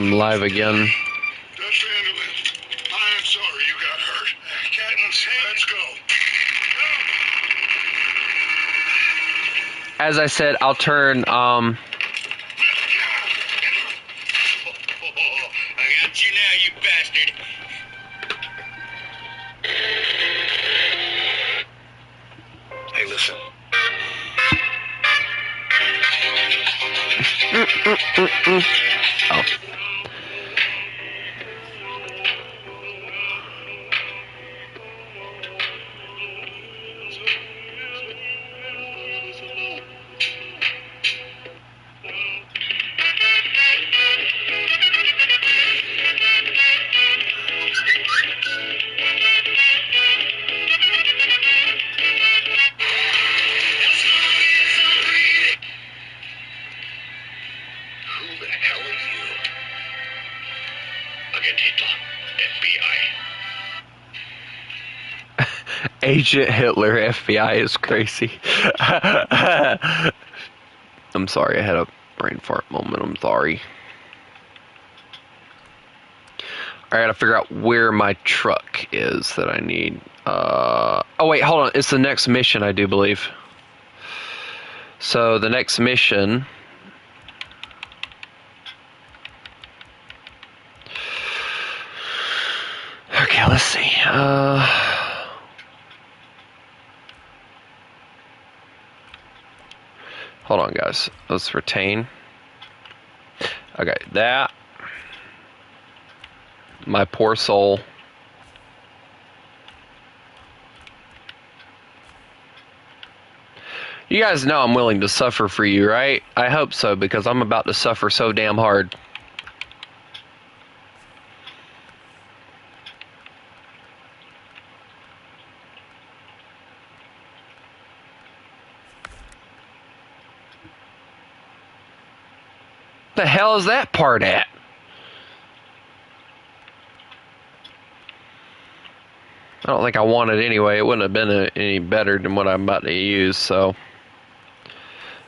I'm live again. Dutch Vanderland, I am sorry you got hurt. Captain's, let's go. As I said, I'll turn, I got you now, you bastard. Hey, listen. Oh. Who the hell are you? Agent Hitler, FBI. Agent Hitler, FBI is crazy. I'm sorry, I had a brain fart moment, I'm sorry. I gotta figure out where my truck is that I need. Oh wait, hold on, it's the next mission, I do believe. So the next mission... Okay, let's see. Hold on, guys. Let's retain. Okay, that. My poor soul. You guys know I'm willing to suffer for you, right? I hope so, because I'm about to suffer so damn hard. The hell is that part at? I don't think I want it anyway. It wouldn't have been any better than what I'm about to use, so.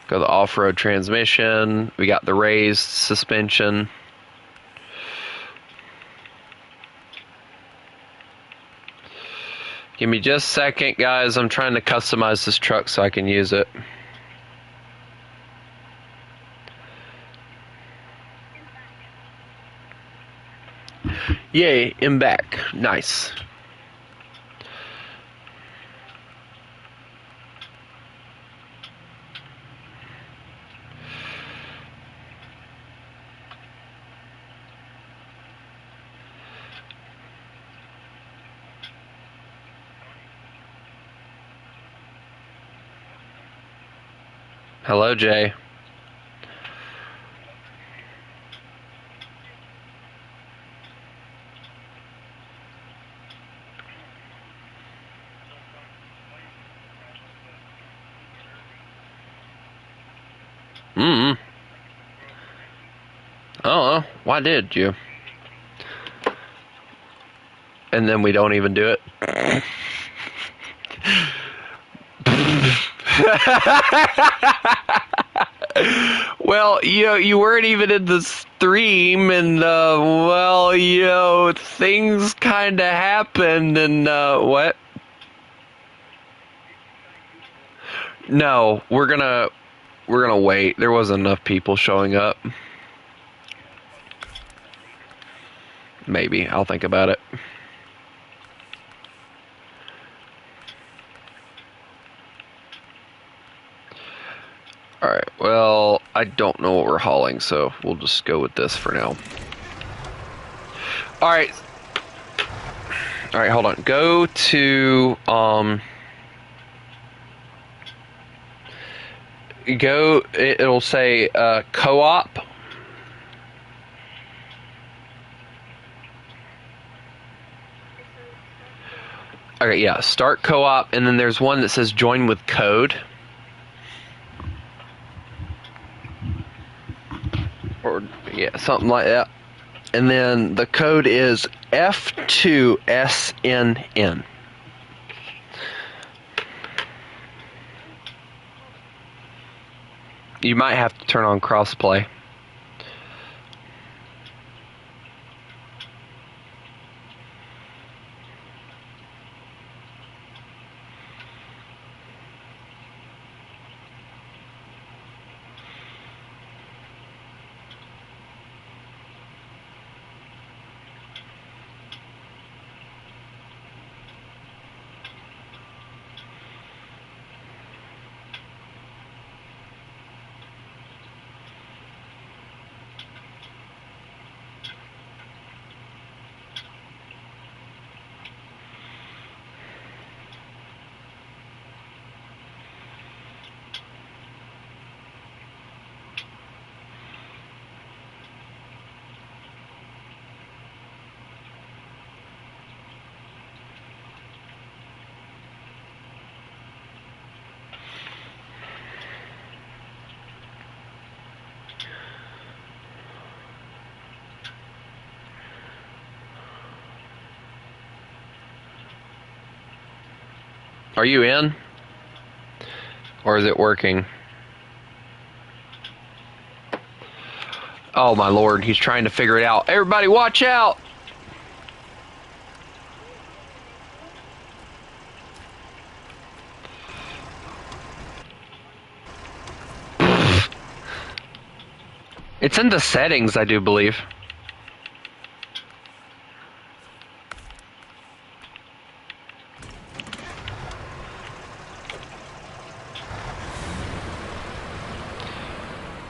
Go to the off-road transmission. We got the raised suspension. Give me just a second, guys. I'm trying to customize this truck so I can use it. Yay, I'm back. Nice. Hello, Jay. I don't know. Why did you? And then we don't even do it. Well, you weren't even in the stream, and, well, things kind of happened, and, what? No, we're gonna wait. There wasn't enough people showing up. Maybe. I'll think about it. Alright, well, I don't know what we're hauling, so we'll just go with this for now. Alright, hold on. Go to, it'll say, co-op. Okay, yeah, start co-op, and then there's one that says join with code. Or, yeah, something like that. And then the code is F2SNN. You might have to turn on crossplay. Are you in? Or is it working? Oh my lord, he's trying to figure it out. Everybody watch out! It's in the settings, I do believe.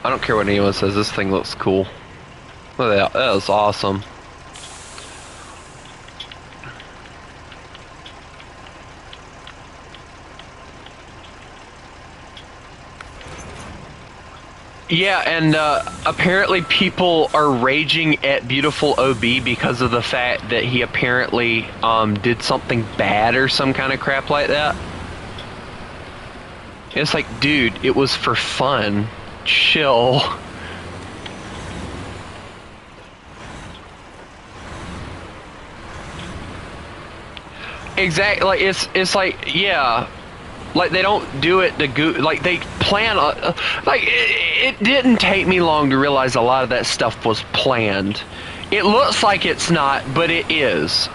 I don't care what anyone says, this thing looks cool. Look at that, that was awesome. Yeah, and apparently people are raging at Beautiful OB because of the fact that he apparently did something bad or some kind of crap like that. It's like, dude, it was for fun. Chill. Exactly, like it's like, yeah, like they don't do it to go, like they plan like it didn't take me long to realize a lot of that stuff was planned. It looks like it's not, but it is.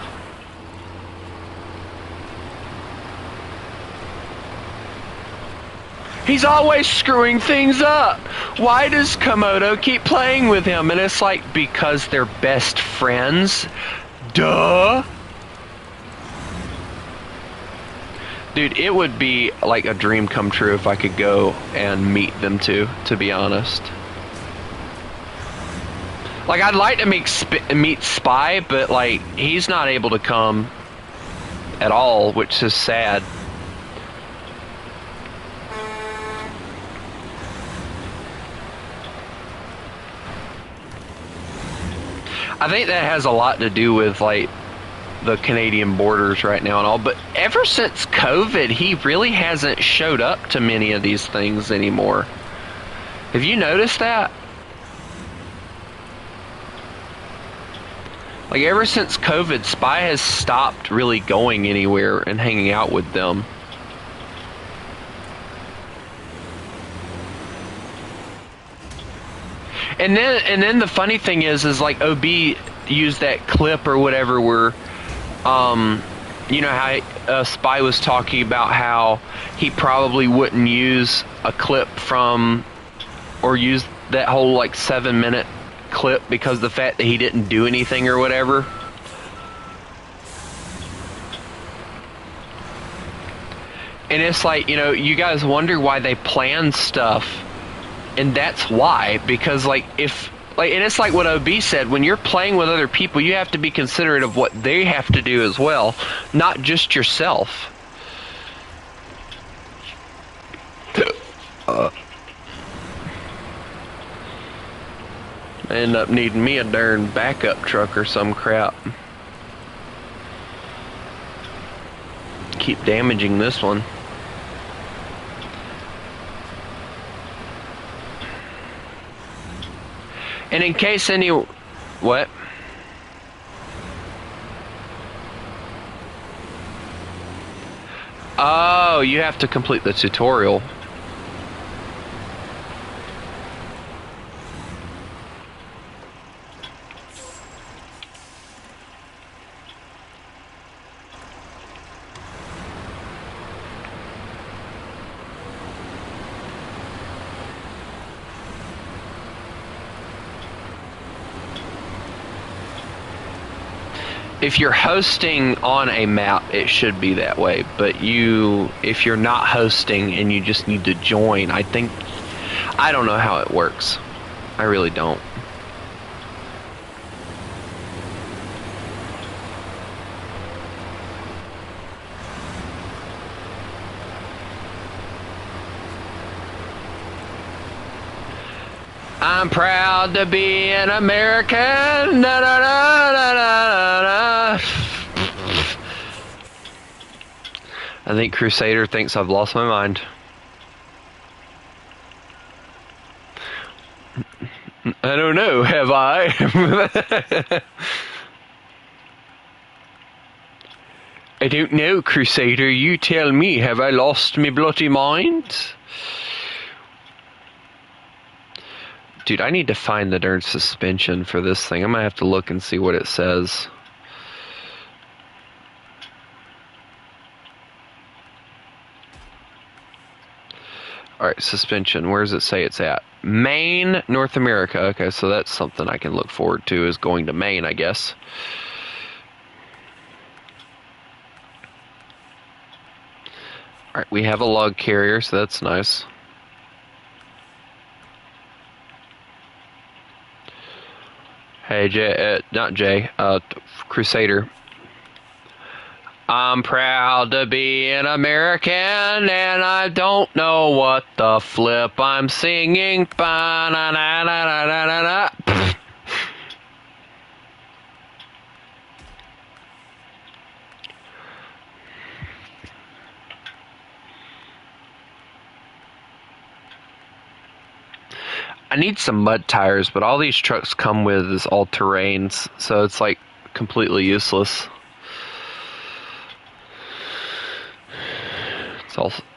He's always screwing things up. Why does Komodo keep playing with him? And it's like, because they're best friends. Duh. Dude, it would be like a dream come true if I could go and meet them two, to be honest. Like, I'd like to meet Spy, but like, he's not able to come at all, which is sad. I think that has a lot to do with like the Canadian borders right now and all, but ever since COVID, he really hasn't showed up to many of these things anymore. Have you noticed that? Like, ever since COVID, Spy has stopped really going anywhere and hanging out with them. And then the funny thing is like OB used that clip or whatever where, you know how Spy was talking about how he probably wouldn't use a clip from, or use that whole like 7-minute clip because of the fact that he didn't do anything or whatever. And it's like, you know, you guys wonder why they plan stuff. And that's why, because like if like, and it's like what OB said, when you're playing with other people, you have to be considerate of what they have to do as well, not just yourself. I end up needing me a darn backup truck or some crap. Keep damaging this one. And in case any... What? Oh, you have to complete the tutorial. If you're hosting on a map, it should be that way. But if you're not hosting and you just need to join, I don't know how it works. I really don't. I'm proud to be an American. Da, da, da, da, da, da. I think Crusader thinks I've lost my mind. I don't know, have I? I don't know, Crusader. You tell me. Have I lost me bloody mind? Dude, I need to find the darn suspension for this thing. I'm gonna have to look and see what it says. Alright, suspension. Where does it say it's at? Maine, North America. Okay, so that's something I can look forward to, is going to Maine, I guess. Alright, we have a log carrier, so that's nice. Hey, Jay, not Jay, Crusader. I'm proud to be an American, and I don't know what the flip I'm singing. Ba-na-na-na-na-na-na. I need some mud tires, but all these trucks come with is all terrains, so it's like completely useless.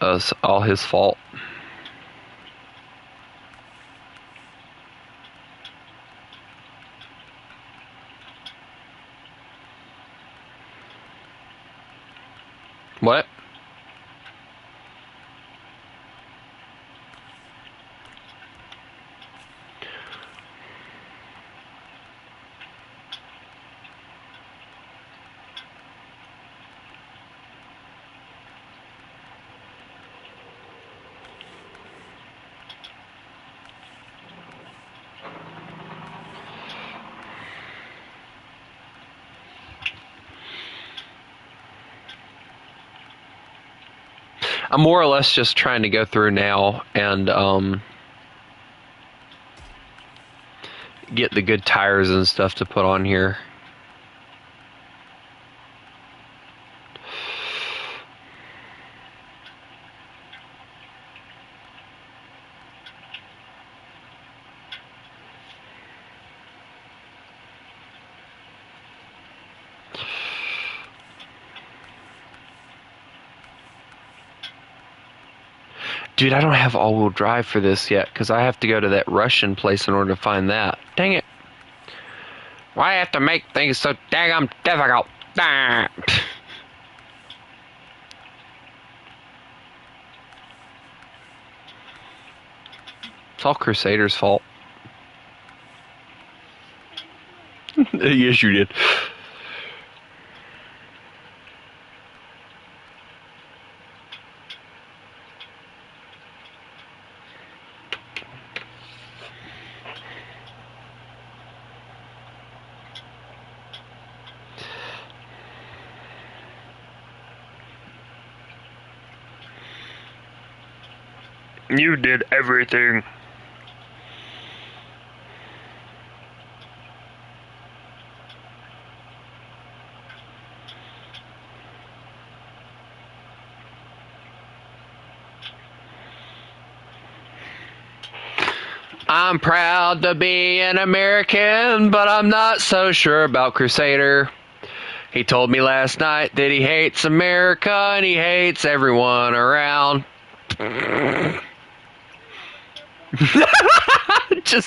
It's all his fault. What? I'm more or less just trying to go through now and get the good tires and stuff to put on here. Dude, I don't have all-wheel drive for this yet, because I have to go to that Russian place in order to find that. Dang it. Why have to make things so daggum difficult? Ah. It's all Crusader's fault. Yes, you did. You did everything. I'm proud to be an American, but I'm not so sure about Crusader. He told me last night that he hates America and he hates everyone around.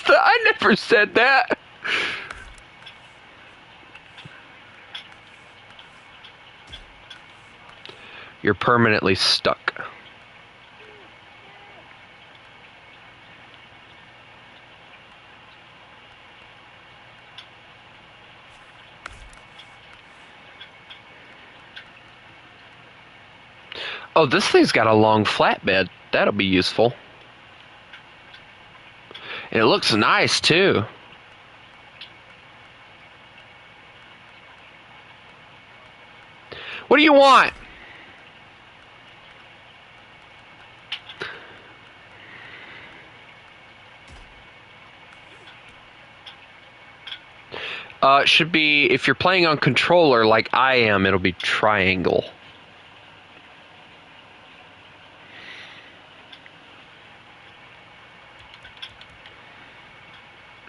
I never said that. You're permanently stuck. Oh, this thing's got a long flatbed. That'll be useful. And it looks nice, too. What do you want? It should be, if you're playing on controller like I am, it'll be triangle.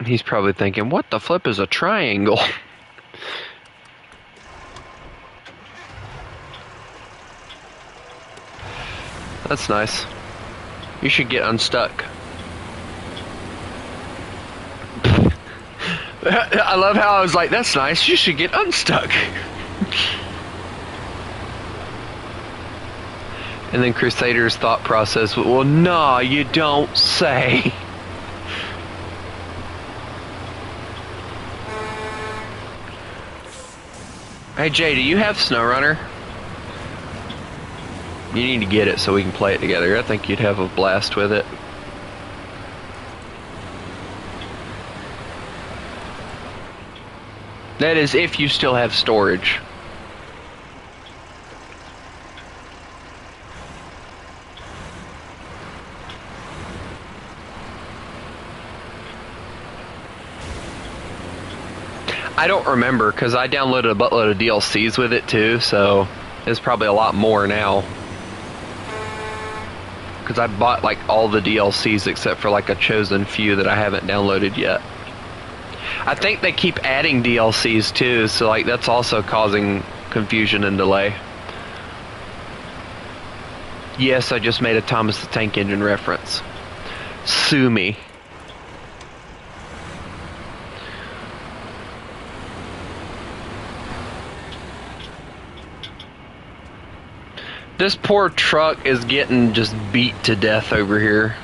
He's probably thinking, what the flip is a triangle? That's nice. You should get unstuck. I love how I was like, that's nice, you should get unstuck. And then Crusader's thought process, well, nah, you don't say. Hey Jay, do you have SnowRunner? You need to get it so we can play it together. I think you'd have a blast with it. That is, if you still have storage. I don't remember, because I downloaded a buttload of DLCs with it too, so it's probably a lot more now. Because I bought like all the DLCs except for like a chosen few that I haven't downloaded yet. I think they keep adding DLCs too, so like that's also causing confusion and delay. Yes, I just made a Thomas the Tank Engine reference. Sue me. This poor truck is getting just beat to death over here.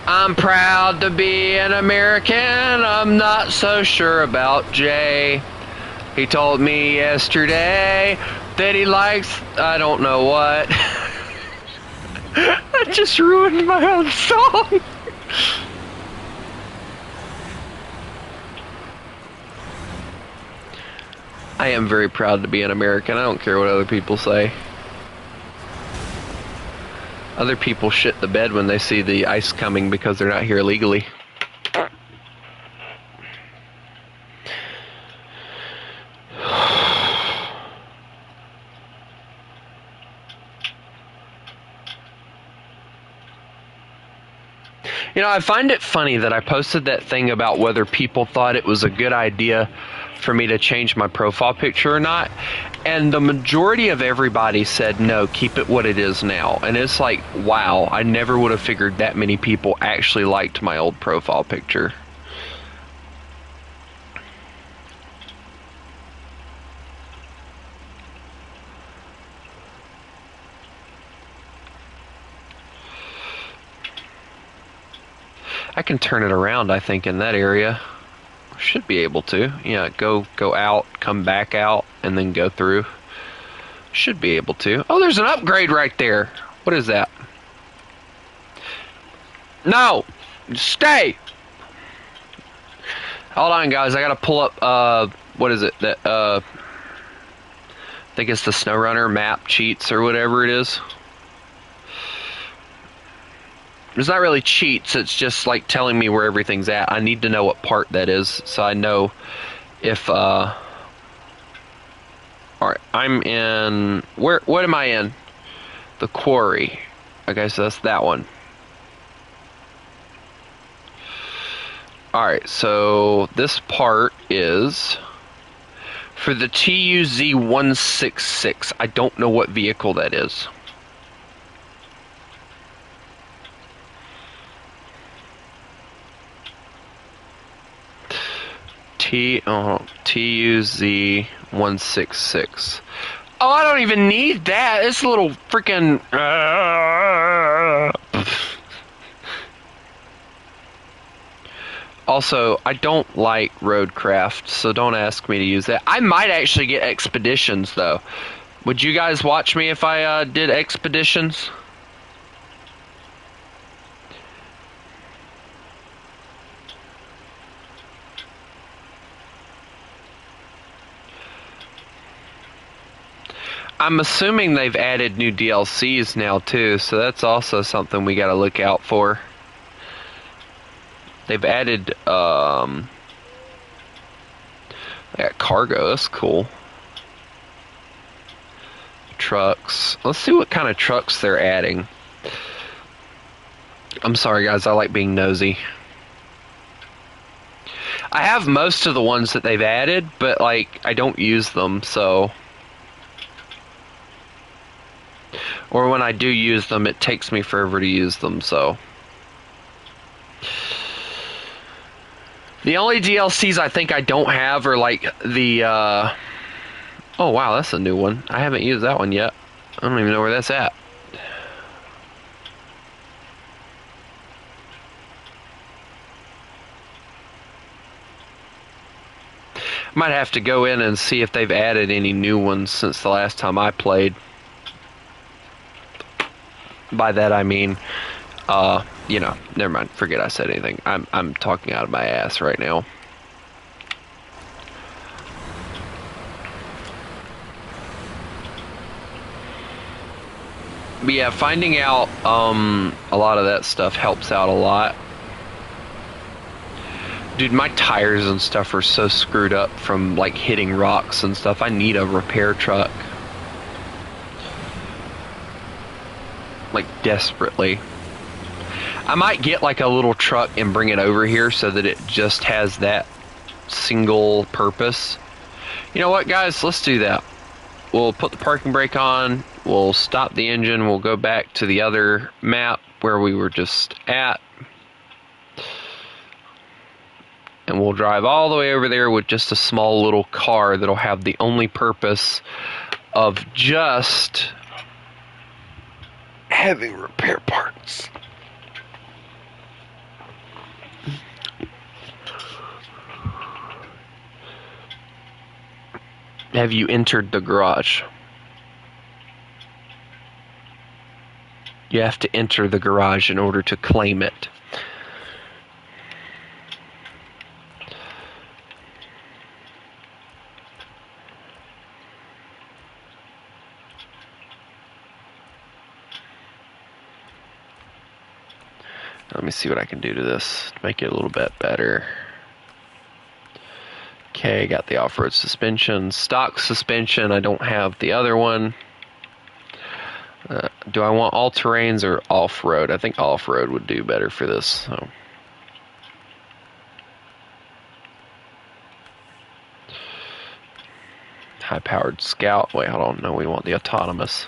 I'm proud to be an American. I'm not so sure about Jay. He told me yesterday that he likes, I don't know what. I just ruined my own song. I am very proud to be an American. I don't care what other people say. Other people shit the bed when they see the ice coming because they're not here legally. You know, I find it funny that I posted that thing about whether people thought it was a good idea for me to change my profile picture or not, and the majority of everybody said no, keep it what it is now. And it's like, wow, I never would have figured that many people actually liked my old profile picture. I can turn it around, I think, in that area. Should be able to. Yeah, go out, come back out, and then go through. Should be able to. Oh, there's an upgrade right there. What is that? No! Stay! Hold on, guys. I gotta pull up, what is it? That, I think it's the SnowRunner map cheats or whatever it is. It's not really cheats, it's just like telling me where everything's at. I need to know what part that is so I know if alright, I'm in what am I in? The quarry. Okay, so that's that one. Alright, so this part is for the TUZ-166. I don't know what vehicle that is. TUZ-166. Oh, I don't even need that. It's a little freaking. Also, I don't like roadcraft, so don't ask me to use that. I might actually get expeditions, though. Would you guys watch me if I did expeditions? I'm assuming they've added new DLCs now too, so that's also something we gotta look out for. They've added, they got cargo, that's cool. Trucks. Let's see what kind of trucks they're adding. I'm sorry guys, I like being nosy. I have most of the ones that they've added, but like I don't use them, so. Or when I do use them, it takes me forever to use them, so. The only DLCs I think I don't have are like the, oh wow, that's a new one. I haven't used that one yet. I don't even know where that's at. Might have to go in and see if they've added any new ones since the last time I played. By that I mean, you know, never mind. Forget I said anything. I'm talking out of my ass right now. But yeah, finding out a lot of that stuff helps out a lot. Dude, my tires and stuff are so screwed up from like hitting rocks and stuff. I need a repair truck. Like desperately. I might get like a little truck and bring it over here so that it just has that single purpose. You know what, guys? Let's do that. We'll put the parking brake on. We'll stop the engine. We'll go back to the other map where we were just at. And we'll drive all the way over there with just a small little car that'll have the only purpose of just having repair parts. Have you entered the garage? You have to enter the garage in order to claim it. Let me see what I can do to this to make it a little bit better. Okay, got the off-road suspension. Stock suspension, I don't have the other one. Do I want all-terrains or off-road? I think off-road would do better for this. So. High-powered Scout. Wait, hold on. No, we want the autonomous.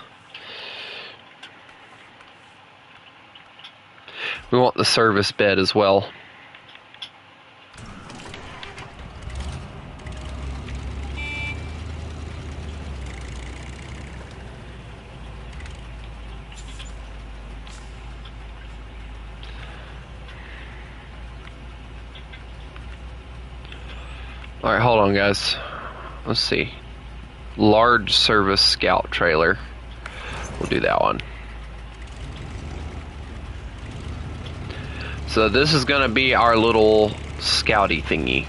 We want the service bed as well. Alright, hold on, guys. Let's see. Large service Scout trailer. We'll do that one. So this is going to be our little scouty thingy.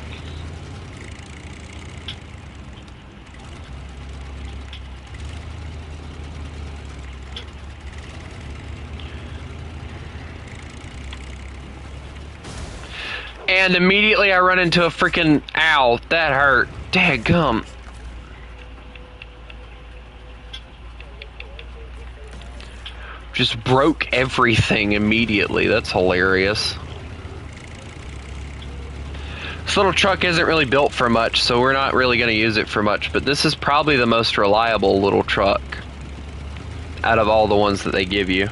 And immediately I run into a freaking owl. That hurt. Dadgum. Just broke everything immediately. That's hilarious. This little truck isn't really built for much, so we're not really going to use it for much. But this is probably the most reliable little truck out of all the ones that they give you.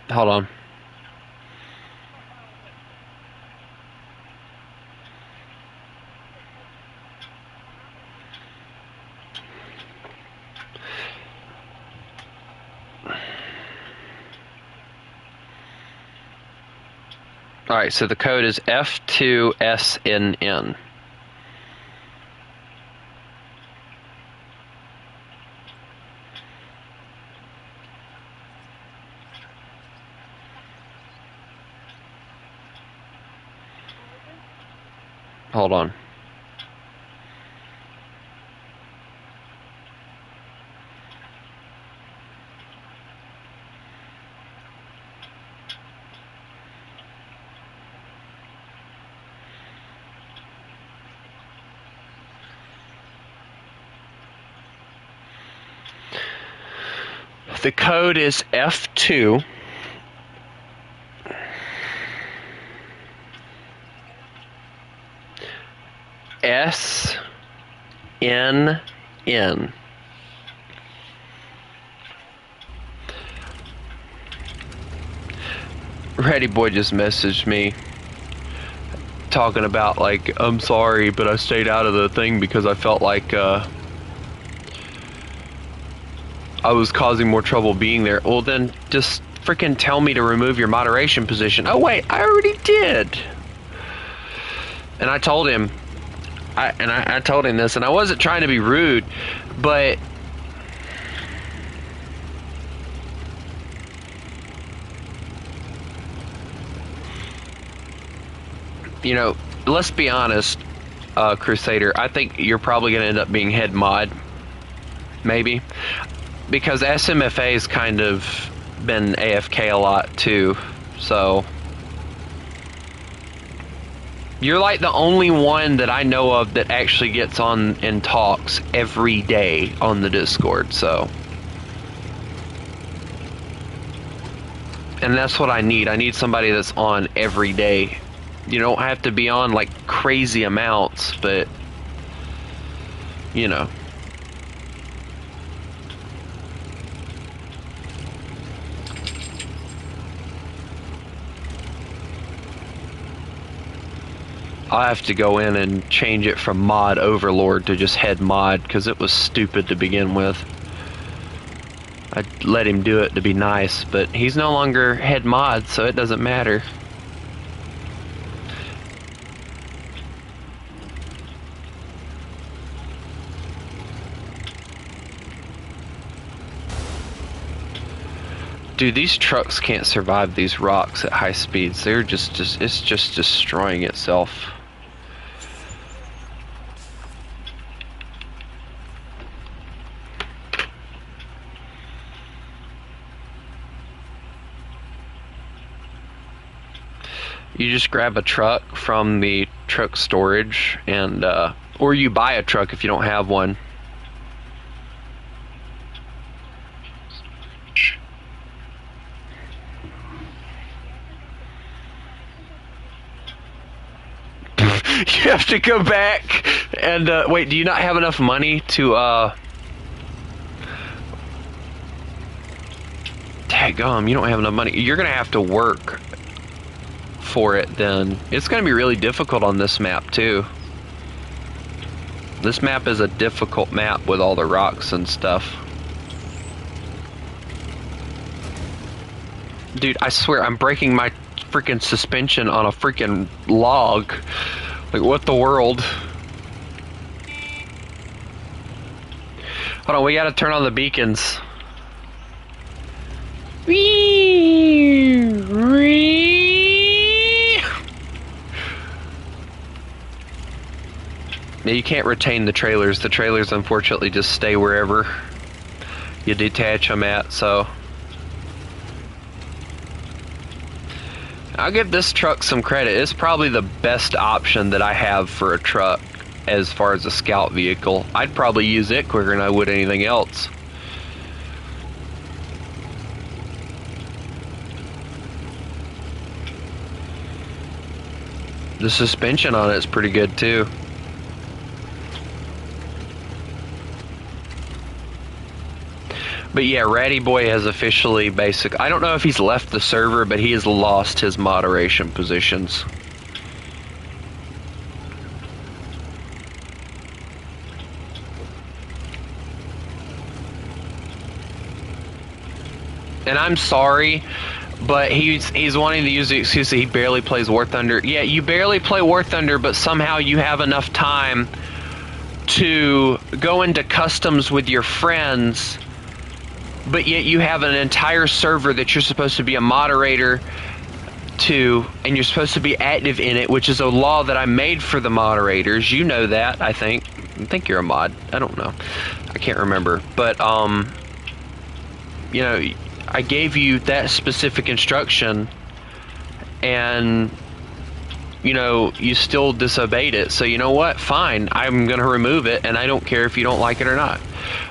Hold on. Alright, so the code is F2SNN. Hold on. The code is F2 SNN. Ready Boy just messaged me talking about, like, I'm sorry, but I stayed out of the thing because I felt like I was causing more trouble being there. Well, then just freaking tell me to remove your moderation position. Oh wait, I already did. And I told him, I told him this, and I wasn't trying to be rude, but you know, let's be honest, Crusader, I think you're probably going to end up being head mod. Maybe. Because SMFA's kind of been AFK a lot too, so... You're like the only one that I know of that actually gets on and talks every day on the Discord, so... And that's what I need. I need somebody that's on every day. You don't have to be on like crazy amounts, but you know. I'll have to go in and change it from mod overlord to just head mod because it was stupid to begin with. I let him do it to be nice, but he's no longer head mod, so it doesn't matter. Dude, these trucks can't survive these rocks at high speeds. They're it's just destroying itself. You just grab a truck from the truck storage and, or you buy a truck if you don't have one. You have to go back and, wait, do you not have enough money to, daggum, you don't have enough money. You're gonna have to work for it then. It's gonna be really difficult on this map too. This map is a difficult map with all the rocks and stuff. Dude, I swear I'm breaking my freaking suspension on a freaking log. Like, what the world? Hold on, we gotta turn on the beacons. Yeah, you can't retain the trailers. The trailers, unfortunately, just stay wherever you detach them at, so... I'll give this truck some credit. It's probably the best option that I have for a truck as far as a scout vehicle. I'd probably use it quicker than I would anything else. The suspension on it is pretty good too. But yeah, Ratty Boy has officially I don't know if he's left the server, but he has lost his moderation positions. And I'm sorry, but he's wanting to use the excuse that he barely plays War Thunder. Yeah, you barely play War Thunder, but somehow you have enough time to go into customs with your friends, but yet you have an entire server that you're supposed to be a moderator to, and you're supposed to be active in it, which is a law that I made for the moderators. You know that, I think. I think you're a mod. I don't know. I can't remember. But, you know, I gave you that specific instruction, and, you know, you still disobeyed it. So you know what? Fine. I'm going to remove it, and I don't care if you don't like it or not.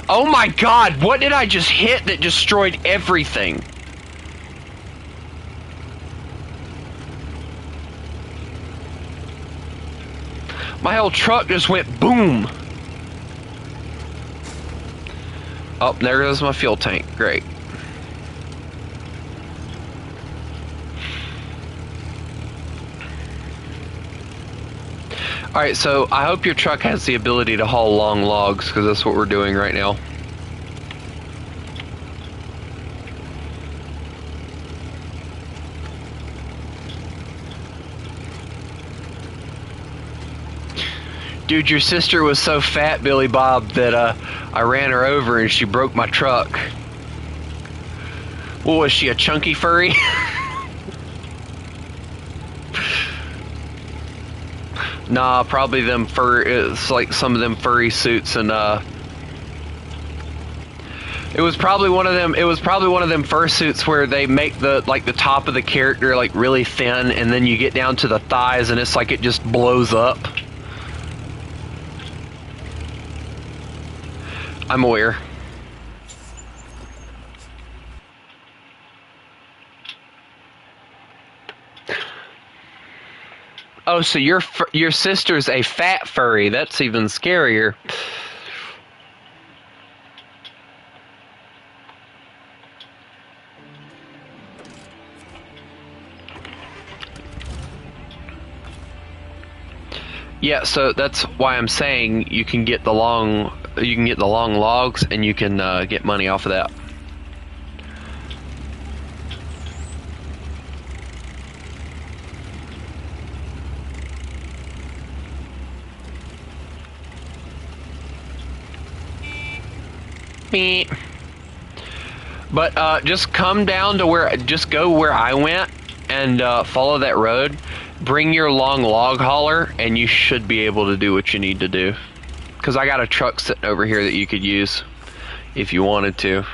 Oh my god! What did I just hit that destroyed everything? My whole truck just went boom! Oh, there goes my fuel tank. Great. Alright, so I hope your truck has the ability to haul long logs, because that's what we're doing right now. Dude, your sister was so fat, Billy Bob, that I ran her over and she broke my truck. What was she, a chunky furry? Nah, probably them it's like some of them furry suits, and it was probably one of them fursuits where they make the top of the character like really thin, and then you get down to the thighs and it's like it just blows up. I'm aware. Oh, so your sister's a fat furry. That's even scarier. Yeah, so that's why I'm saying you can get the long logs, and you can get money off of that. Beep. But just come down to just go where I went and follow that road. Bring your long log hauler, and you should be able to do what you need to do. Because I got a truck sitting over here that you could use if you wanted to.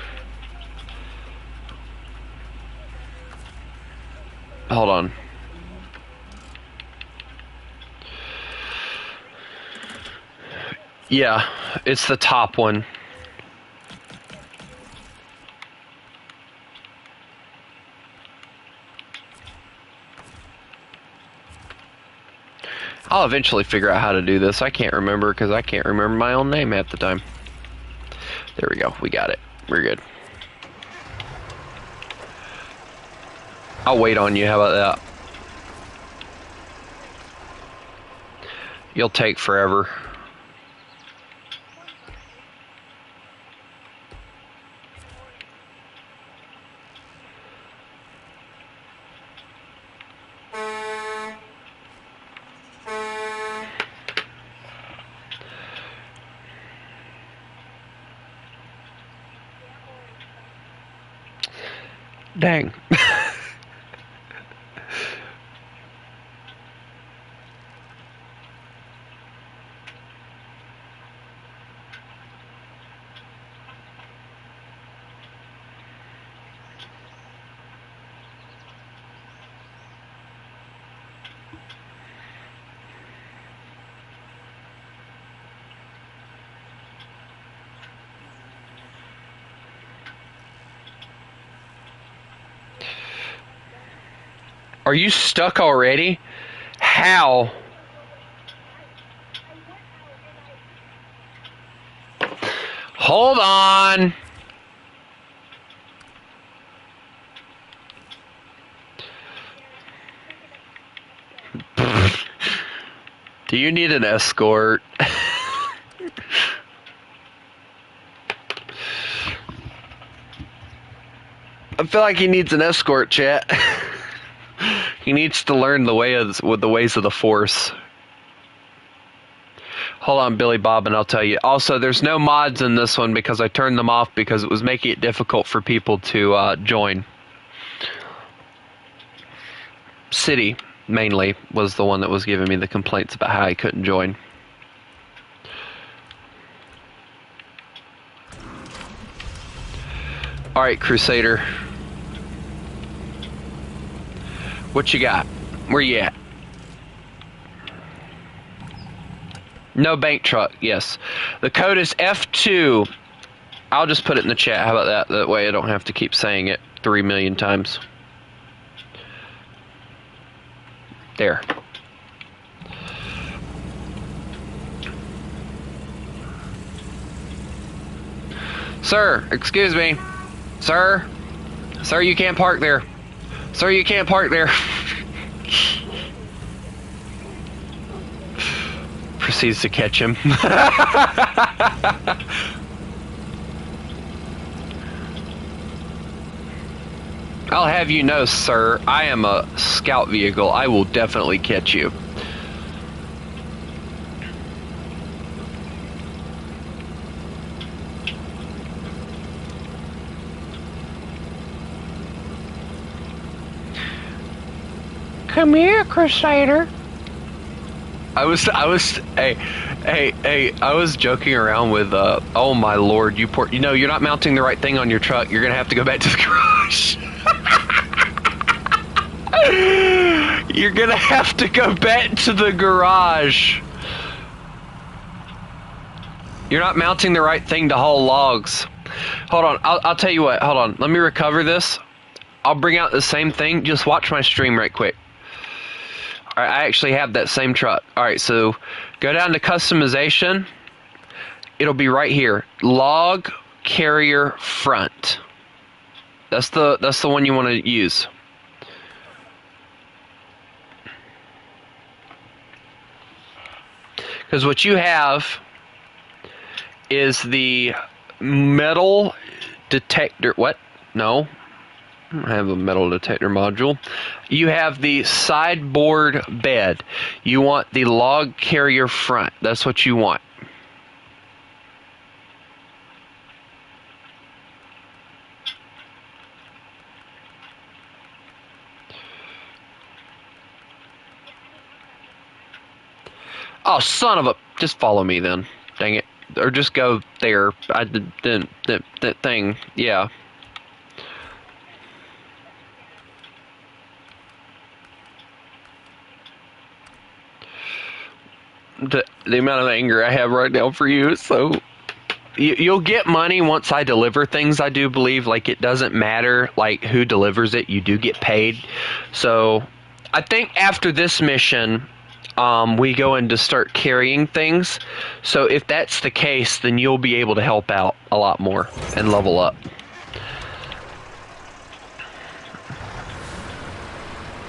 Hold on. Yeah, it's the top one. I'll eventually figure out how to do this. I can't remember because I can't remember my own name half the time. There we go. We got it. We're good. I'll wait on you. How about that? You'll take forever. Dang. Are you stuck already? How? Hold on. Do you need an escort? I feel like he needs an escort, chat. He needs to learn the ways of the Force. Hold on, Billy Bob, and I'll tell you. Also, there's no mods in this one because I turned them off because it was making it difficult for people to join. City, mainly, was the one that was giving me the complaints about how I couldn't join. Alright, Crusader. What you got? Where you at? No bank truck, yes. The code is F2. I'll just put it in the chat. How about that? That way I don't have to keep saying it 3 million times. There. Sir, excuse me. Sir? Sir, you can't park there. Sir, you can't park there. Proceeds to catch him. I'll have you know, sir, I am a scout vehicle. I will definitely catch you. Come here, Crusader. I was joking around with, oh my lord, you know, you're not mounting the right thing on your truck. You're gonna have to go back to the garage. You're gonna have to go back to the garage. You're not mounting the right thing to haul logs. Hold on, I'll tell you what, hold on. Let me recover this. I'll bring out the same thing. Just watch my stream right quick. Alright, I actually have that same truck. Alright, so go down to customization. It'll be right here. Log carrier front. That's the one you want to use. Because what you have is the metal detector. What? No. I don't have a metal detector module. You have the sideboard bed. You want the log carrier front. That's what you want. Oh, son of a... Just follow me then. Dang it. Or just go there. I did that thing. Yeah. The amount of anger I have right now for you, so you'll get money once I deliver things. I do believe, like, it doesn't matter like who delivers it, you do get paid. So I think after this mission we go in to start carrying things, so if that's the case, then you'll be able to help out a lot more and level up.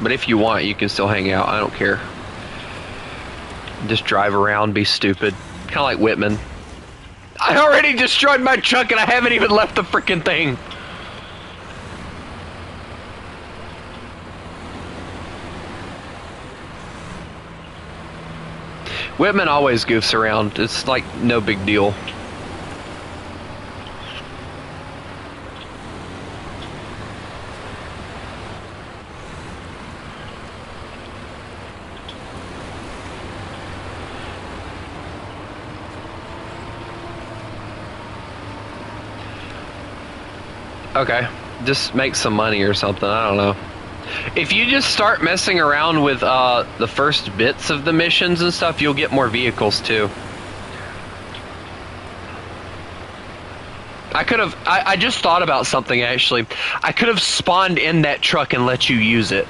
But if you want, you can still hang out. I don't care. Just drive around, be stupid. Kind of like Whitman. I already destroyed my truck and I haven't even left the freaking thing. Whitman always goofs around. It's like no big deal. Okay, just make some money or something, I don't know. If you just start messing around with the first bits of the missions and stuff, you'll get more vehicles too. I just thought about something actually. I could have spawned in that truck and let you use it.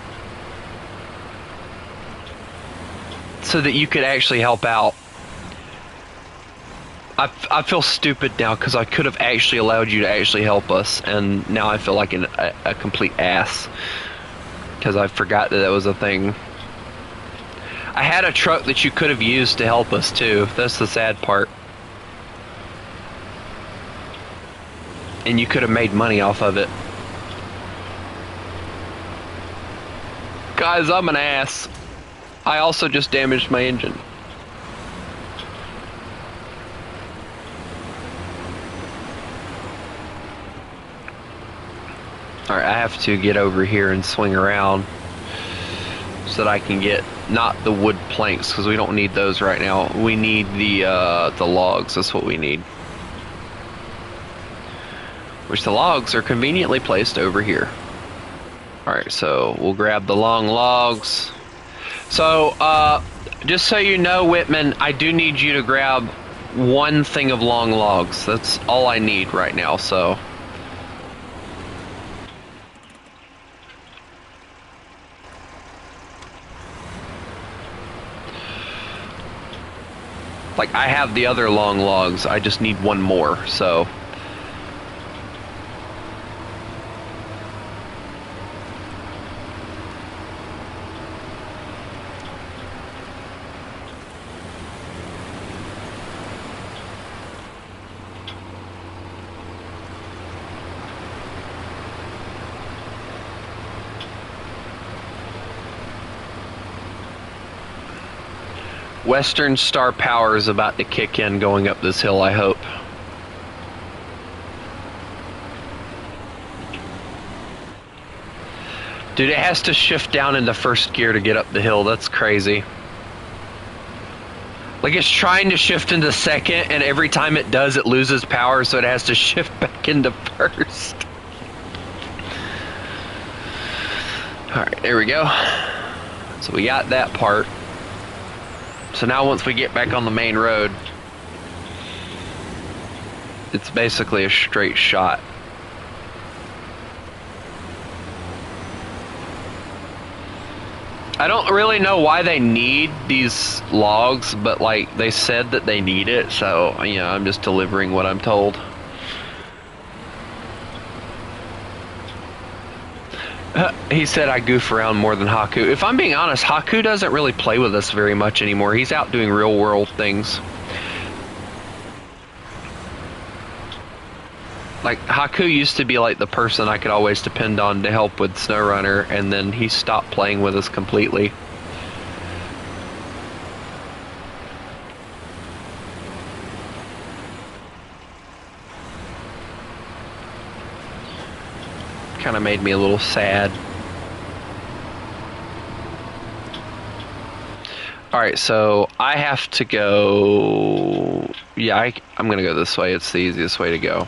So that you could actually help out. I feel stupid now because I could have actually allowed you to actually help us, and now I feel like a complete ass because I forgot that was a thing. I had a truck that you could have used to help us too. That's the sad part. And you could have made money off of it. Guys, I'm an ass. I also just damaged my engine. Alright, I have to get over here and swing around so that I can get not the wood planks, because we don't need those right now. We need the logs. That's what we need. Which the logs are conveniently placed over here. Alright, so we'll grab the long logs. So, just so you know, Whitman, I do need you to grab one thing of long logs. That's all I need right now, so. Like, I have the other long logs, I just need one more, so. Western Star Power is about to kick in going up this hill, I hope. Dude, it has to shift down into first gear to get up the hill. That's crazy. Like, it's trying to shift into second, and every time it does, it loses power, so it has to shift back into first. Alright, there we go. So we got that part. So now once we get back on the main road, it's basically a straight shot. I don't really know why they need these logs, but like they said that they need it, so you know, I'm just delivering what I'm told. He said I goof around more than Haku. If I'm being honest, Haku doesn't really play with us very much anymore. He's out doing real world things. Like, Haku used to be like the person I could always depend on to help with SnowRunner, and then he stopped playing with us completely. Kind of made me a little sad. Alright, so I have to go... Yeah, I'm gonna go this way. It's the easiest way to go.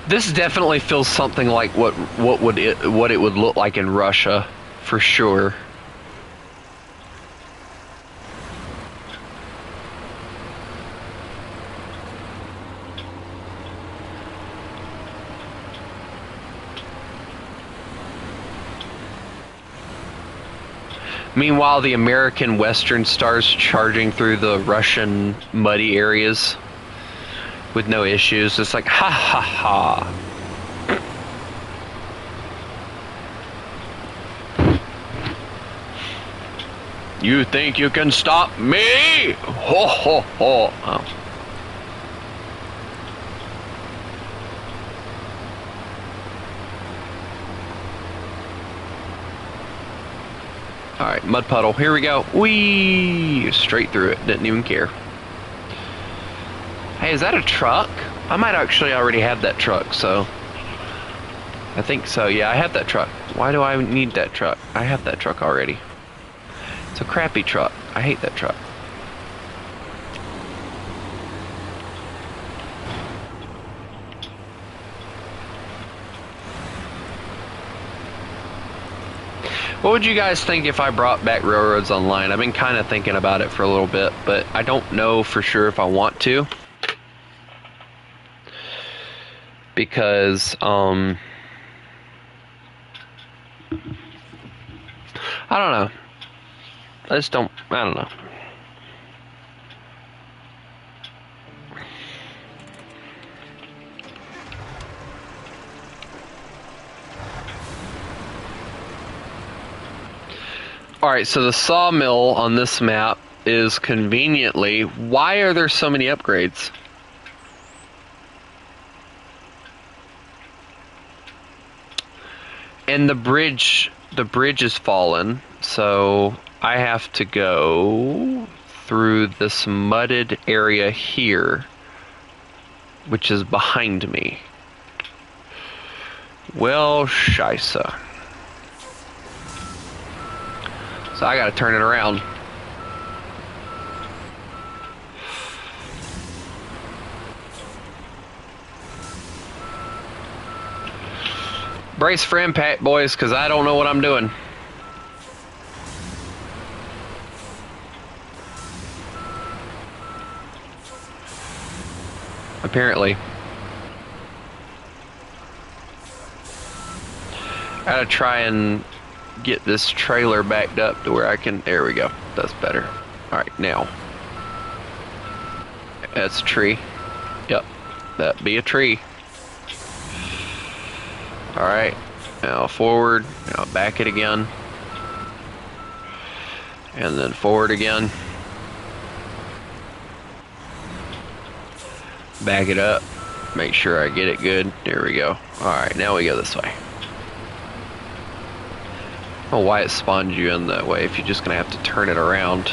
This definitely feels something like what it would look like in Russia, for sure. Meanwhile, the American Western Star's charging through the Russian muddy areas with no issues. It's like, ha ha ha. You think you can stop me? Ho ho ho. Oh. Alright, mud puddle. Here we go. Whee! Straight through it. Didn't even care. Hey, is that a truck? I might actually already have that truck, so... I think so, yeah, I have that truck. Why do I need that truck? I have that truck already. It's a crappy truck. I hate that truck. What would you guys think if I brought back Railroads Online? I've been kind of thinking about it for a little bit, but I don't know for sure if I want to. Because, I don't know. I don't know. Alright, so the sawmill on this map is conveniently... Why are there so many upgrades? And the bridge is fallen, so I have to go through this mudded area here, which is behind me. Well, scheisse. So I gotta turn it around. Brace for impact, boys, because I don't know what I'm doing. Apparently. I gotta try and get this trailer backed up to where I can... There we go. That's better. Alright, now. That's a tree. Yep. That'd be a tree. Alright, now forward, now back it again, and then forward again, back it up, make sure I get it good, there we go. Alright, now we go this way. I don't know why it spawned you in that way if you're just going to have to turn it around.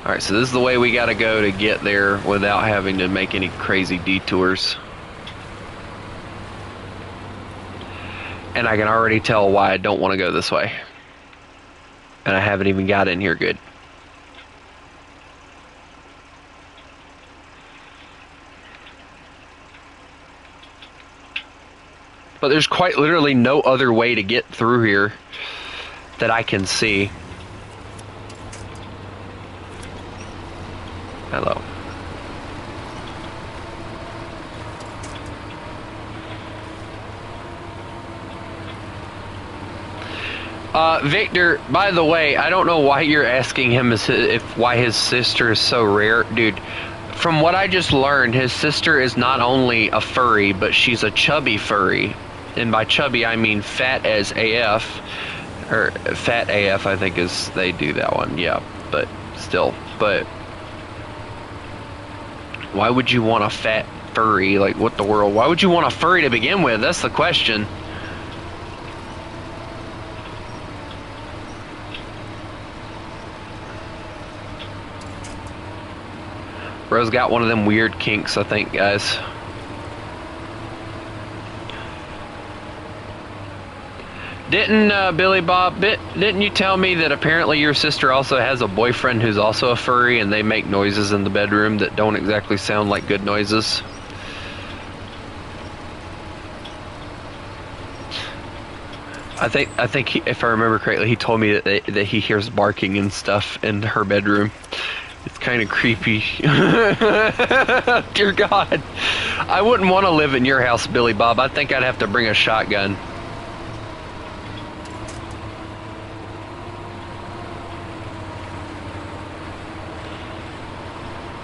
Alright, so this is the way we got to go to get there without having to make any crazy detours. And I can already tell why I don't want to go this way. And I haven't even got in here good. But there's quite literally no other way to get through here that I can see. Hello. Victor, by the way, I don't know why you're asking him why his sister is so rare. Dude, from what I just learned, his sister is not only a furry, but she's a chubby furry. And by chubby, I mean fat as AF. Or fat AF, I think is, they do that one, yeah. But still, but why would you want a fat furry? Like, what the world? Why would you want a furry to begin with? That's the question. Bro's got one of them weird kinks, I think, guys. Didn't Billy Bob, didn't you tell me that apparently your sister also has a boyfriend who's also a furry and they make noises in the bedroom that don't exactly sound like good noises? I think he, if I remember correctly, he told me that he hears barking and stuff in her bedroom. It's kind of creepy. Dear God. I wouldn't want to live in your house, Billy Bob. I think I'd have to bring a shotgun.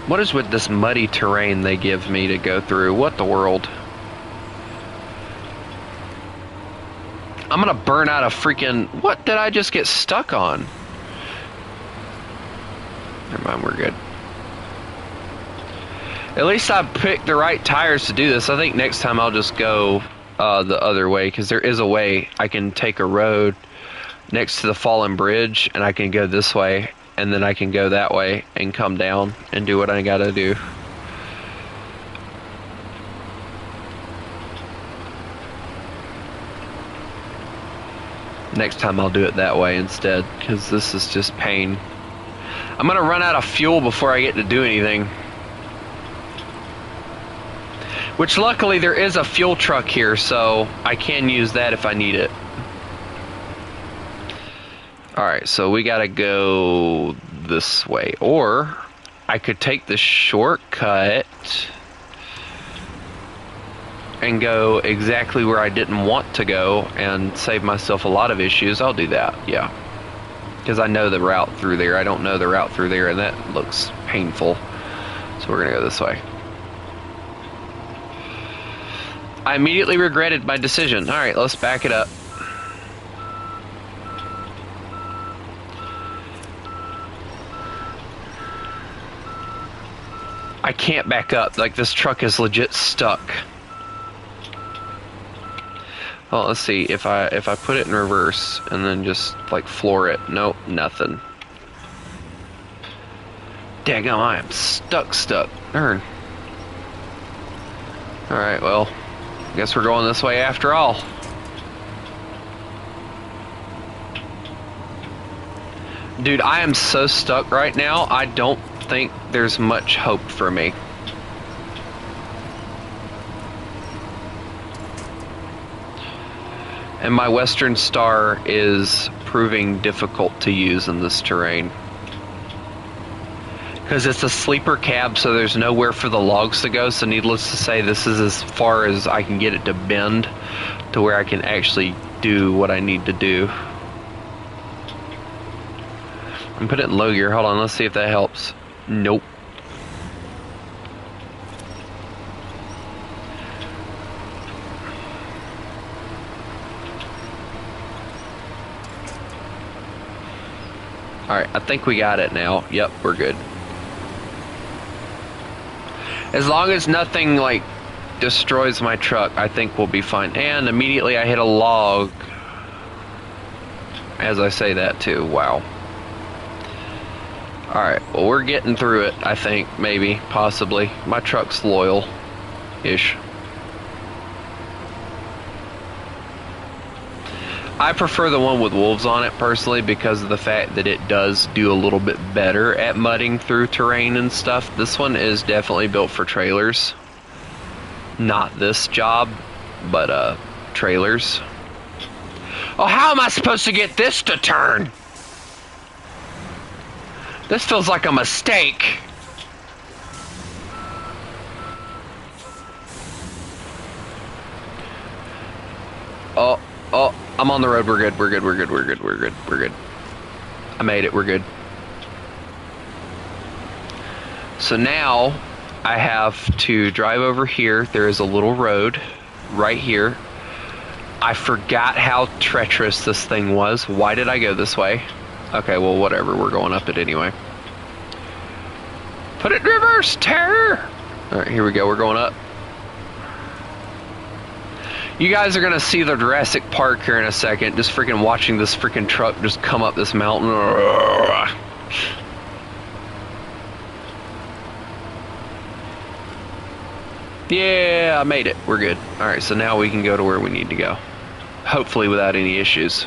What is with this muddy terrain they give me to go through? What the world? I'm gonna burn out a freaking... What did I just get stuck on? Never mind, we're good. At least I picked the right tires to do this. I think next time I'll just go the other way, because there is a way I can take a road next to the fallen bridge, and I can go this way, and then I can go that way and come down and do what I gotta do. Next time I'll do it that way instead, because this is just pain. I'm gonna run out of fuel before I get to do anything. Which luckily there is a fuel truck here, so I can use that if I need it. Alright, so we gotta go this way. Or I could take the shortcut and go exactly where I didn't want to go and save myself a lot of issues. I'll do that, yeah. Because I know the route through there. I don't know the route through there, and that looks painful. So we're gonna go this way. I immediately regretted my decision. Alright, let's back it up. I can't back up. Like, this truck is legit stuck. Well, let's see. If I put it in reverse and then just, like, floor it. Nope, nothing. Daggum, I am stuck. Darn. Alright, well, guess we're going this way after all. Dude, I am so stuck right now, I don't think there's much hope for me. And my Western Star is proving difficult to use in this terrain. Because it's a sleeper cab, so there's nowhere for the logs to go, so needless to say, this is as far as I can get it to bend to where I can actually do what I need to do. I'm putting it in low gear. Hold on, let's see if that helps. Nope. Alright, I think we got it now. Yep, we're good. As long as nothing, like, destroys my truck, I think we'll be fine. And immediately I hit a log. As I say that, too. Wow. Alright, well, we're getting through it, I think. Maybe. Possibly. My truck's loyal-ish. I prefer the one with wolves on it, personally, because of the fact that it does do a little bit better at mudding through terrain and stuff. This one is definitely built for trailers. Not this job, but, trailers. Oh, how am I supposed to get this to turn? This feels like a mistake. Oh, I'm on the road. We're good. I made it. We're good. So now I have to drive over here. There is a little road right here. I forgot how treacherous this thing was. Why did I go this way? Okay, well, whatever. We're going up it anyway. Put it in reverse, terror! Alright, here we go. We're going up. You guys are going to see the Jurassic Park here in a second. Just freaking watching this freaking truck just come up this mountain. Yeah, I made it. We're good. Alright, so now we can go to where we need to go. Hopefully without any issues.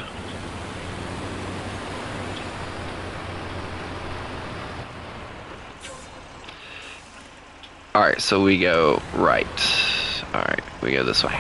Alright, so we go right. Alright, we go this way.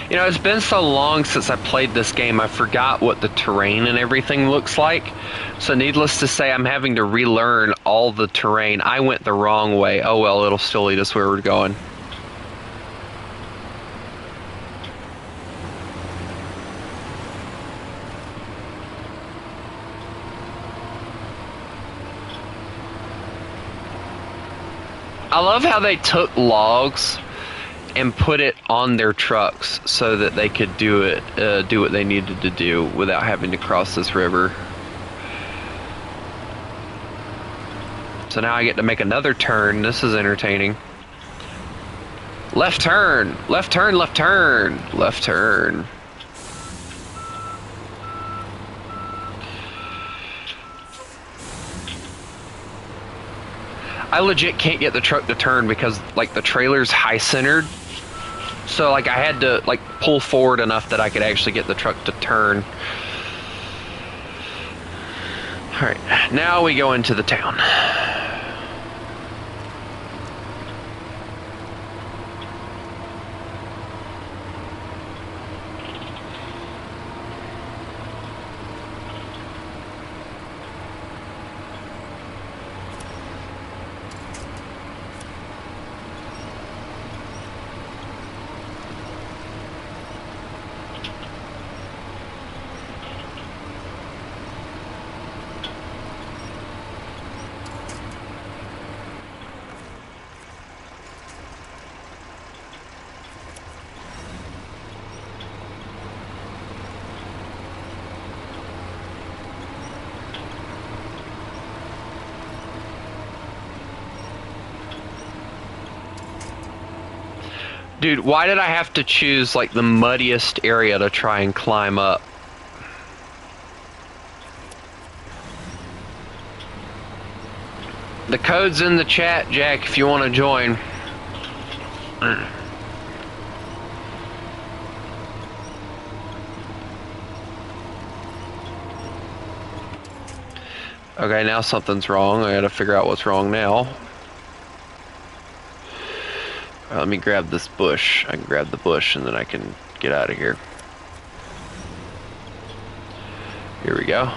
You know, it's been so long since I played this game, I forgot what the terrain and everything looks like. So needless to say, I'm having to relearn all the terrain. I went the wrong way. Oh well, it'll still lead us where we're going. I love how they took logs and put it on their trucks so that they could do what they needed to do without having to cross this river. So now I get to make another turn. This is entertaining. Left turn, left turn, left turn, left turn. I legit can't get the truck to turn because, like, the trailer's high centered. So, like, I had to, like, pull forward enough that I could actually get the truck to turn. Alright, now we go into the town. Dude, why did I have to choose like the muddiest area to try and climb up? The code's in the chat, Jack, if you want to join. Okay, now something's wrong. I gotta figure out what's wrong now. Let me grab this bush. I can grab the bush and then I can get out of here. Here we go.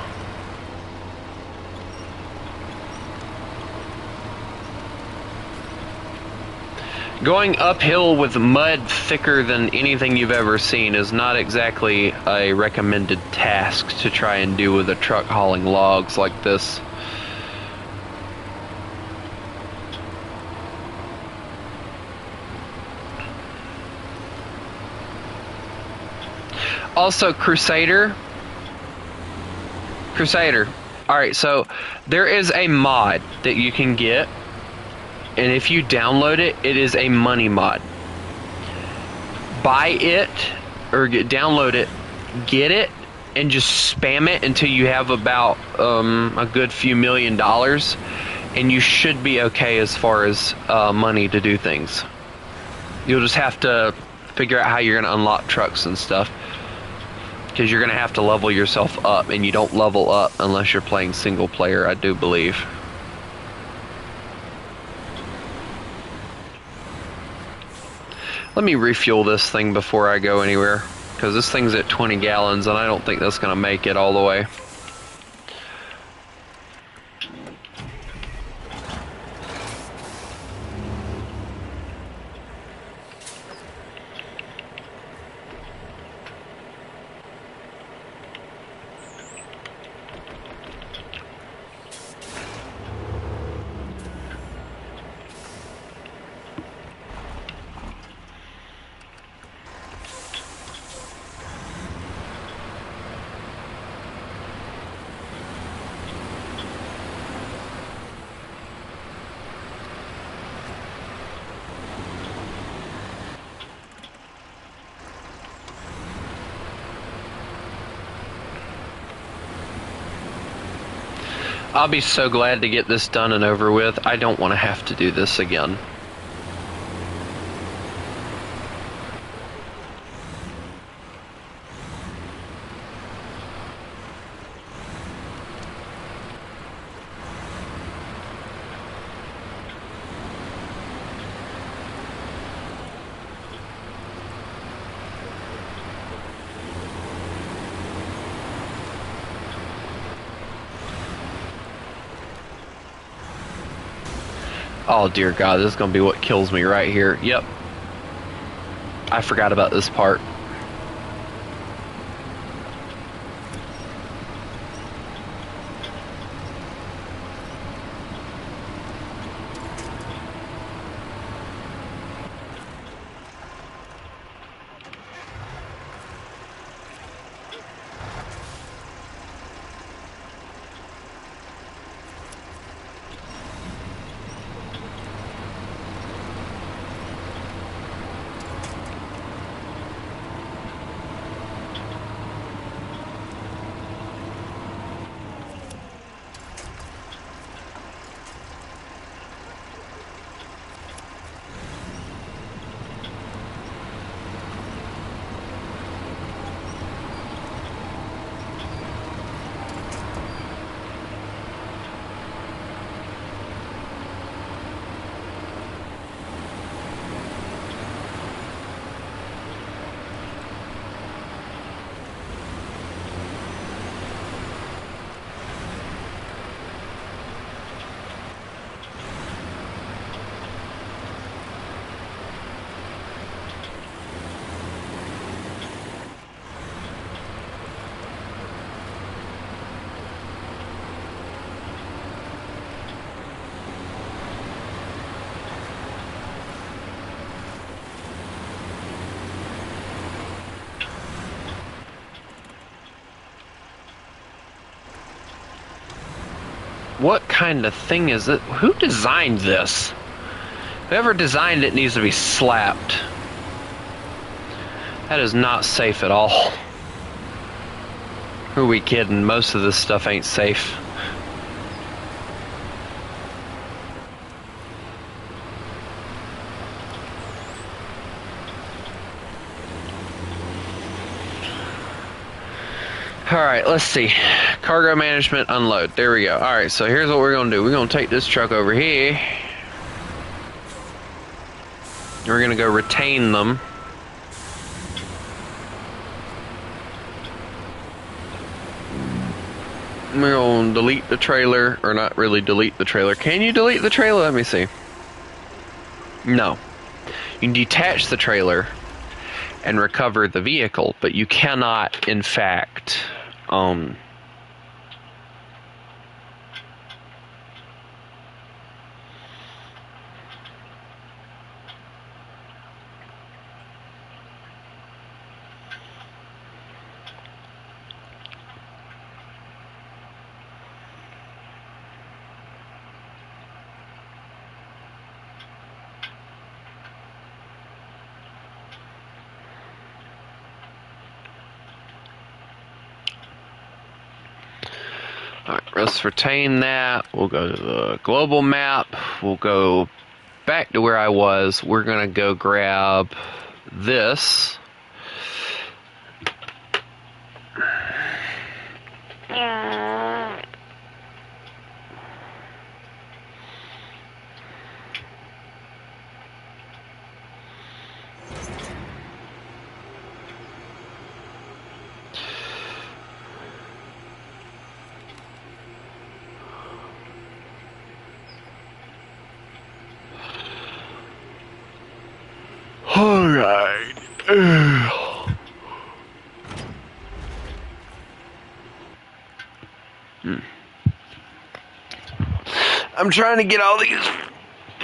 Going uphill with mud thicker than anything you've ever seen is not exactly a recommended task to try and do with a truck hauling logs like this. Also, Crusader. Alright, so there is a mod that you can get, and if you download it, it is a money mod. Buy it, or download it, get it, and just spam it until you have about a good few $1 million, and you should be okay as far as money to do things. You'll just have to figure out how you're going to unlock trucks and stuff, because you're going to have to level yourself up, and you don't level up unless you're playing single player, I do believe. Let me refuel this thing before I go anywhere, because this thing's at 20 gallons, and I don't think that's going to make it all the way. I'll be so glad to get this done and over with. I don't want to have to do this again. Oh dear God, this is going to be what kills me right here. Yep. I forgot about this part. What kind of thing is it? Who designed this? Whoever designed it needs to be slapped. That is not safe at all. Who are we kidding? Most of this stuff ain't safe. Alright, let's see. Cargo management, unload. There we go. Alright, so here's what we're going to do. We're going to take this truck over here. We're going to go retain them. We're going to delete the trailer. Or not really delete the trailer. Can you delete the trailer? Let me see. No. You can detach the trailer and recover the vehicle, but you cannot, in fact, alright, let's retain that. We'll go to the global map. We'll go back to where I was. We're going to go grab this. Alright. I'm trying to get all these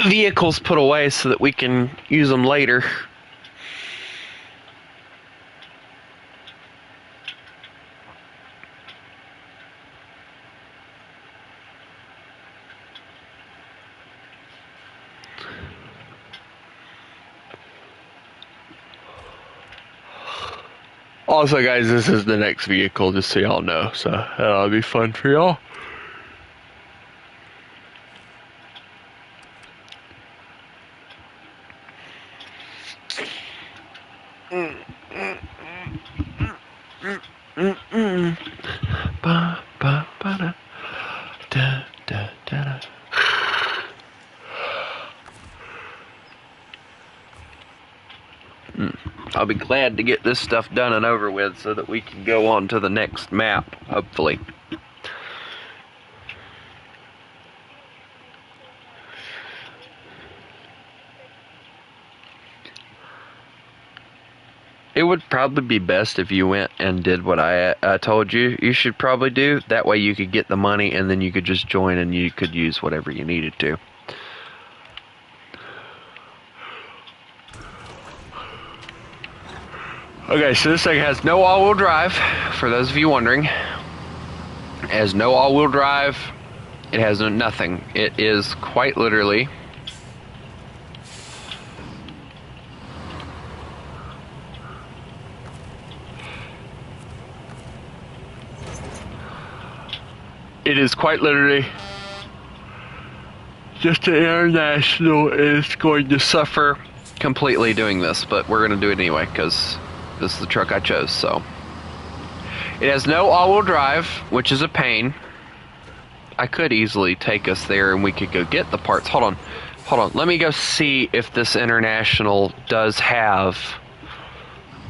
vehicles put away so that we can use them later. Also, guys, this is the next vehicle, just so y'all know, so that'll be fun for y'all. I'll be glad to get this stuff done and over with so that we can go on to the next map, hopefully. It would probably be best if you went and did what I told you should probably do. That way you could get the money and then you could just join and you could use whatever you needed to. Okay, so this thing has no all-wheel drive, for those of you wondering. It has no all-wheel drive. It has nothing. It is quite literally just the International is going to suffer completely doing this, but we're going to do it anyway because this is the truck I chose. So it has no all-wheel drive, which is a pain. I could easily take us there and we could go get the parts. Hold on. Let me go see if this International does have.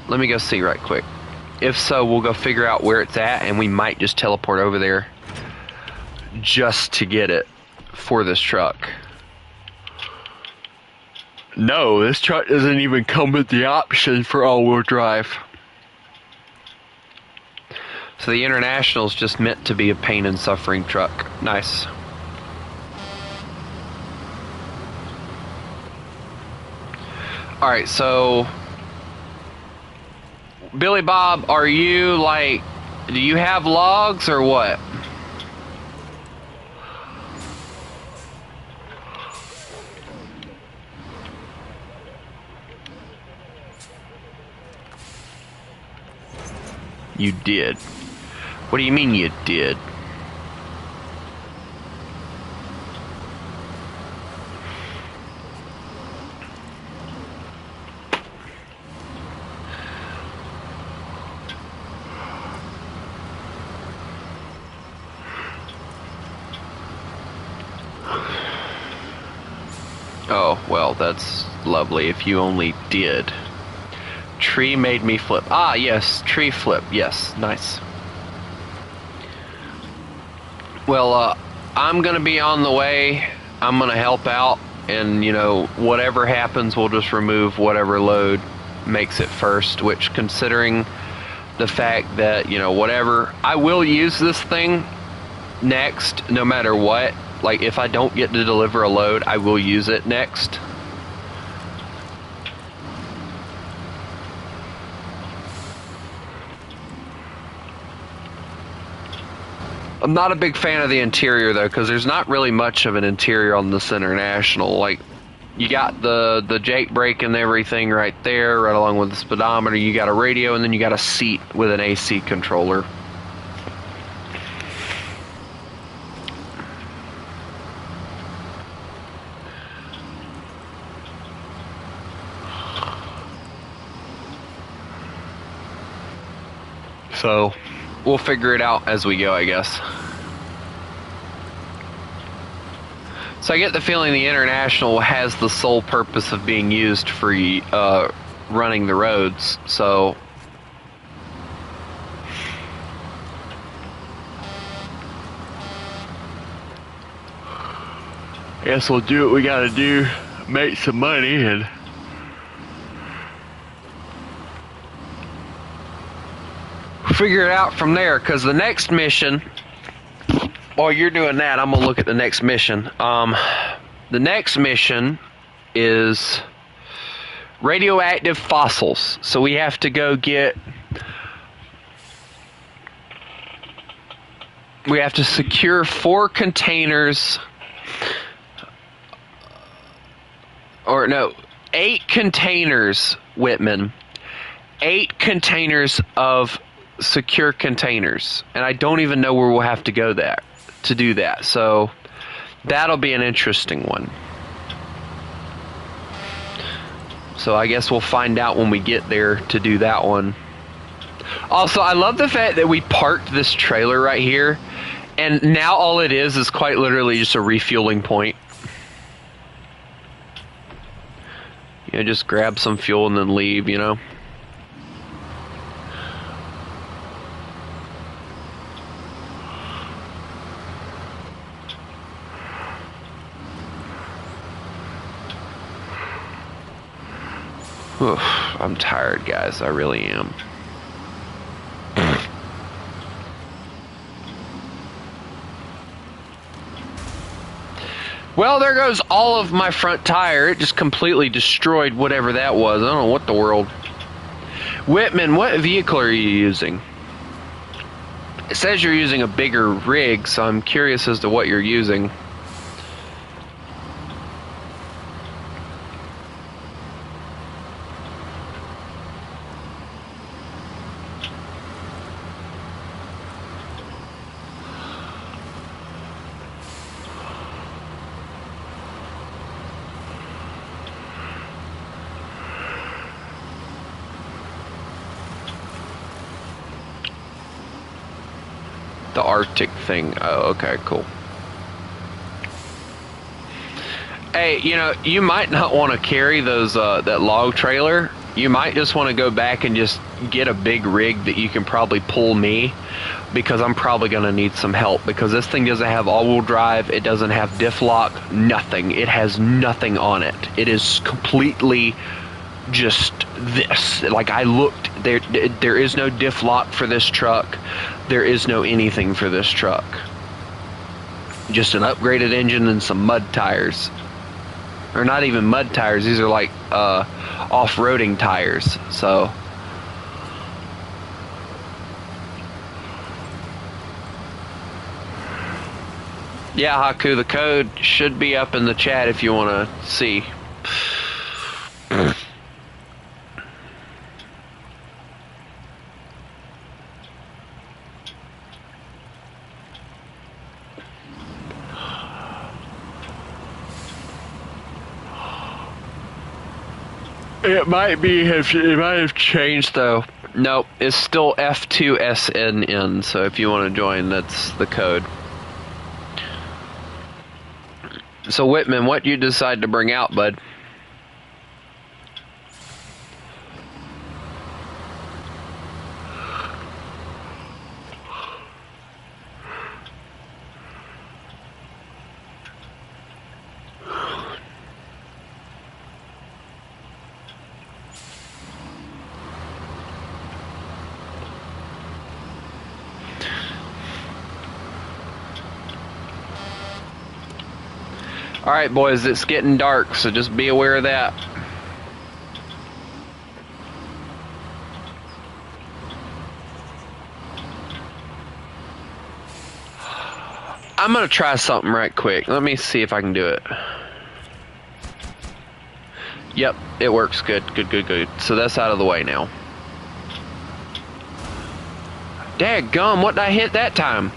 Let me go see right quick. If so, we'll go figure out where it's at, and we might just teleport over there just to get it for this truck. No, this truck doesn't even come with the option for all-wheel drive. So the International's just meant to be a pain and suffering truck. Nice. Alright, so Billy Bob, are you like, do you have logs or what? You did. What do you mean you did? Oh, well, that's lovely. If you only did. Tree made me flip. Ah, yes, tree flip. Yes, nice. Well, I'm gonna be on the way. I'm gonna help out, and you know, whatever happens, we'll just remove whatever load makes it first. Which, considering the fact that you know, whatever, I will use this thing next, no matter what. Like, if I don't get to deliver a load, I will use it next. I'm not a big fan of the interior though, because there's not really much of an interior on this International. Like, you got the Jake brake and everything right there, right along with the speedometer. You got a radio, and then you got a seat with an AC controller. So, we'll figure it out as we go, I guess. So I get the feeling the International has the sole purpose of being used for running the roads, so... guess we'll do what we gotta do, make some money, and... figure it out from there, because the next mission, while you're doing that, I'm gonna look at the next mission. The next mission is radioactive fossils, so we have to go get, we have to secure 4 containers, or no, 8 containers, Whitman, 8 containers of secure containers, and I don't even know where we'll have to go to do that, so that'll be an interesting one. So I guess we'll find out when we get there to do that one. Also, I love the fact that we parked this trailer right here, and now all it is quite literally just a refueling point. You know, just grab some fuel and then leave, you know. Oof, I'm tired, guys. I really am. Well, there goes all of my front tire. It just completely destroyed whatever that was. I don't know what the world. Whitman, what vehicle are you using? It says you're using a bigger rig, so I'm curious as to what you're using. The Arctic thing. Oh, okay, cool. Hey, you know, you might not want to carry those that log trailer. You might just want to go back and just get a big rig that you can probably pull me, because I'm probably going to need some help, because this thing doesn't have all-wheel drive, it doesn't have diff lock, nothing. It has nothing on it. It is completely just this. Like, I looked, there is no diff lock for this truck. There is no anything for this truck. Just an upgraded engine and some mud tires. Or not even mud tires, these are like off-roading tires, so. Yeah, Haku, the code should be up in the chat if you want to see. It might have changed though. Nope, it's still F2SNN. So if you want to join, that's the code. So Whitman, what you decide to bring out, bud? Alright boys, it's getting dark, so just be aware of that. I'm gonna try something right quick. Let me see if I can do it. Yep, it works. Good. So that's out of the way now. Dadgum, what did I hit that time?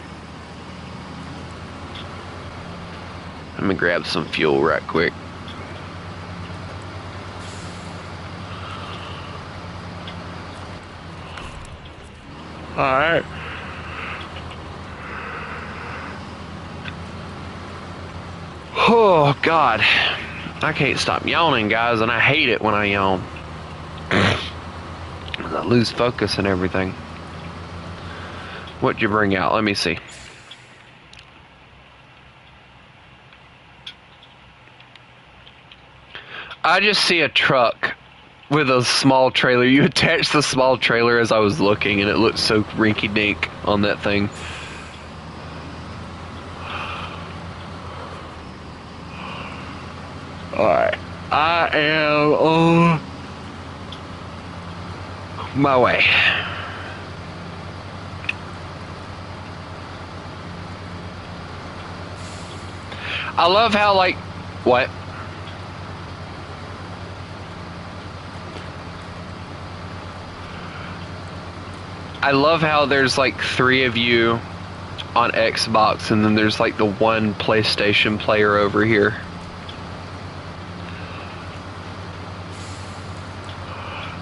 Let me grab some fuel right quick. Alright. Oh, God. I can't stop yawning, guys, and I hate it when I yawn. I lose focus and everything. What'd you bring out? Let me see. I just see a truck with a small trailer. You attached the small trailer as I was looking, and it looked so rinky-dink on that thing. Alright. I am on my way. I love how, like, what? I love how there's like 3 of you on Xbox, and then there's like the one PlayStation player over here.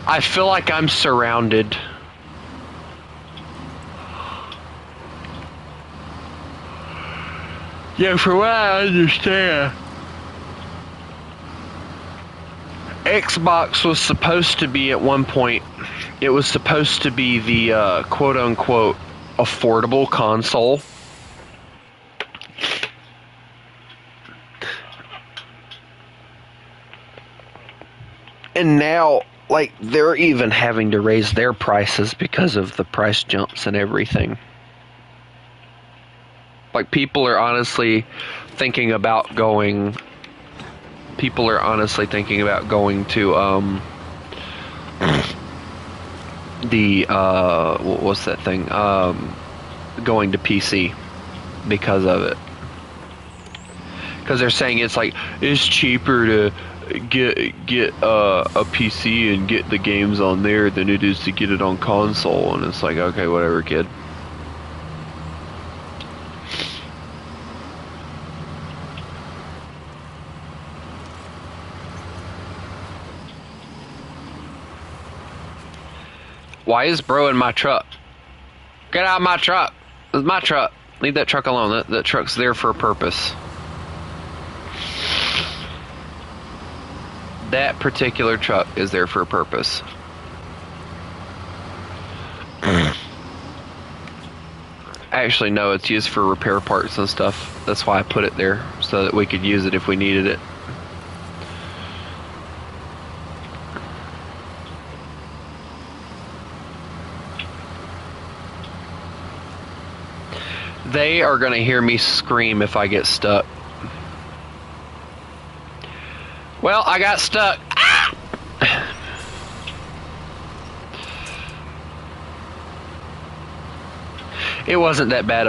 I feel like I'm surrounded. Yeah, from what I understand, Xbox was supposed to be at one point, it was supposed to be the quote-unquote affordable console. And now, like, they're even having to raise their prices because of the price jumps and everything. Like, people are honestly thinking about going to what's that thing? Going to PC because of it. Because they're saying it's like, it's cheaper to get a PC and get the games on there than it is to get it on console. And it's like, okay, whatever, kid. Why is bro in my truck? Get out of my truck. It's my truck. Leave that truck alone. That truck's there for a purpose. That particular truck is there for a purpose. Actually, no, it's used for repair parts and stuff. That's why I put it there, so that we could use it if we needed it. They are going to hear me scream if I get stuck. Well, I got stuck. Ah! It wasn't that bad.